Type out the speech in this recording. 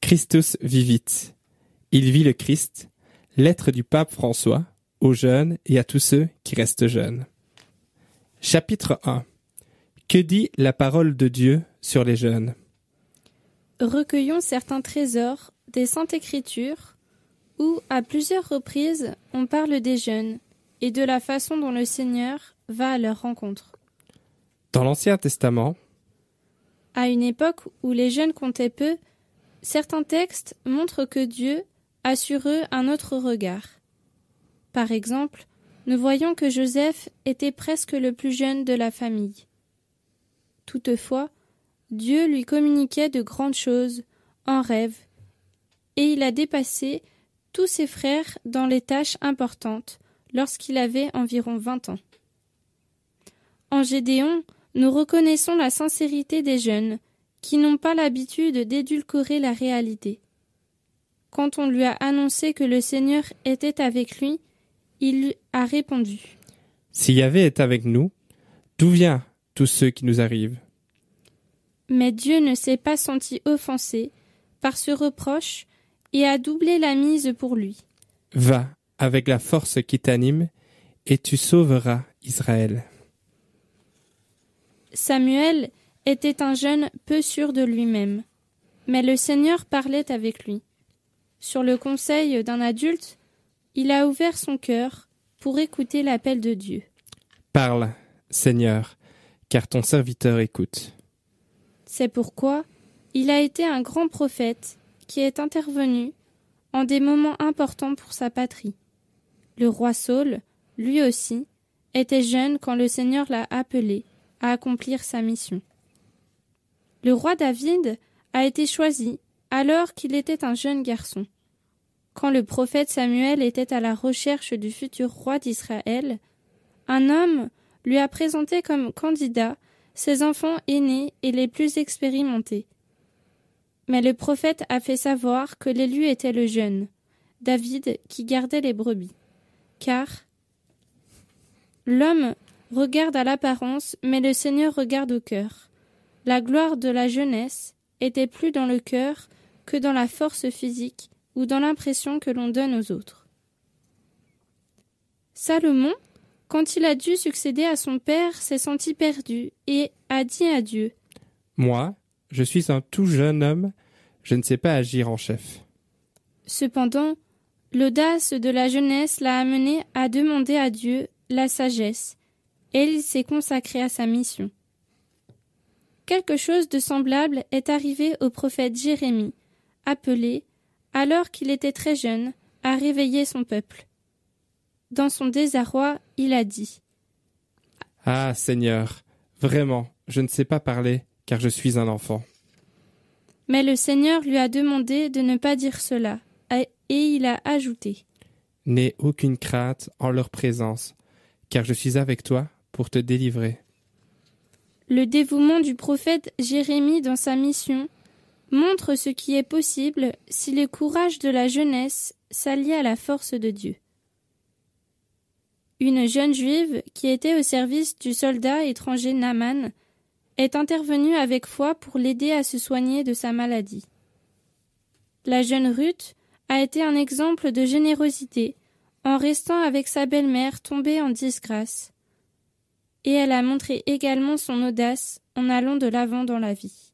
Christus vivit. Il vit le Christ, lettre du pape François, aux jeunes et à tous ceux qui restent jeunes. Chapitre 1. Que dit la parole de Dieu sur les jeunes? Recueillons certains trésors des Saintes Écritures où, à plusieurs reprises, on parle des jeunes et de la façon dont le Seigneur va à leur rencontre. Dans l'Ancien Testament, à une époque où les jeunes comptaient peu, certains textes montrent que Dieu a sur eux un autre regard. Par exemple, nous voyons que Joseph était presque le plus jeune de la famille. Toutefois, Dieu lui communiquait de grandes choses en rêve, et il a dépassé tous ses frères dans les tâches importantes lorsqu'il avait environ 20 ans. En Gédéon, nous reconnaissons la sincérité des jeunes, qui n'ont pas l'habitude d'édulcorer la réalité. Quand on lui a annoncé que le Seigneur était avec lui, il a répondu : « Si Yahvé est avec nous, d'où vient tout ce qui nous arrive ?» Mais Dieu ne s'est pas senti offensé par ce reproche et a doublé la mise pour lui. « Va avec la force qui t'anime, et tu sauveras Israël. » Samuel était un jeune peu sûr de lui-même, mais le Seigneur parlait avec lui. Sur le conseil d'un adulte, il a ouvert son cœur pour écouter l'appel de Dieu. « Parle, Seigneur, car ton serviteur écoute. » C'est pourquoi il a été un grand prophète qui est intervenu en des moments importants pour sa patrie. Le roi Saül, lui aussi, était jeune quand le Seigneur l'a appelé à accomplir sa mission. Le roi David a été choisi alors qu'il était un jeune garçon. Quand le prophète Samuel était à la recherche du futur roi d'Israël, un homme lui a présenté comme candidat ses enfants aînés et les plus expérimentés. Mais le prophète a fait savoir que l'élu était le jeune, David, qui gardait les brebis. Car l'homme regarde à l'apparence, mais le Seigneur regarde au cœur. La gloire de la jeunesse était plus dans le cœur que dans la force physique ou dans l'impression que l'on donne aux autres. Salomon, quand il a dû succéder à son père, s'est senti perdu et a dit à Dieu : « Moi, je suis un tout jeune homme, je ne sais pas agir en chef. » Cependant, l'audace de la jeunesse l'a amené à demander à Dieu la sagesse, et il s'est consacré à sa mission. Quelque chose de semblable est arrivé au prophète Jérémie, appelé, alors qu'il était très jeune, à réveiller son peuple. Dans son désarroi, il a dit : « Ah, Seigneur, vraiment, je ne sais pas parler, car je suis un enfant. » Mais le Seigneur lui a demandé de ne pas dire cela, et il a ajouté : « N'aie aucune crainte en leur présence, car je suis avec toi pour te délivrer. » Le dévouement du prophète Jérémie dans sa mission montre ce qui est possible si le courage de la jeunesse s'allie à la force de Dieu. Une jeune juive qui était au service du soldat étranger Naaman est intervenue avec foi pour l'aider à se soigner de sa maladie. La jeune Ruth a été un exemple de générosité en restant avec sa belle-mère tombée en disgrâce. Et elle a montré également son audace en allant de l'avant dans la vie.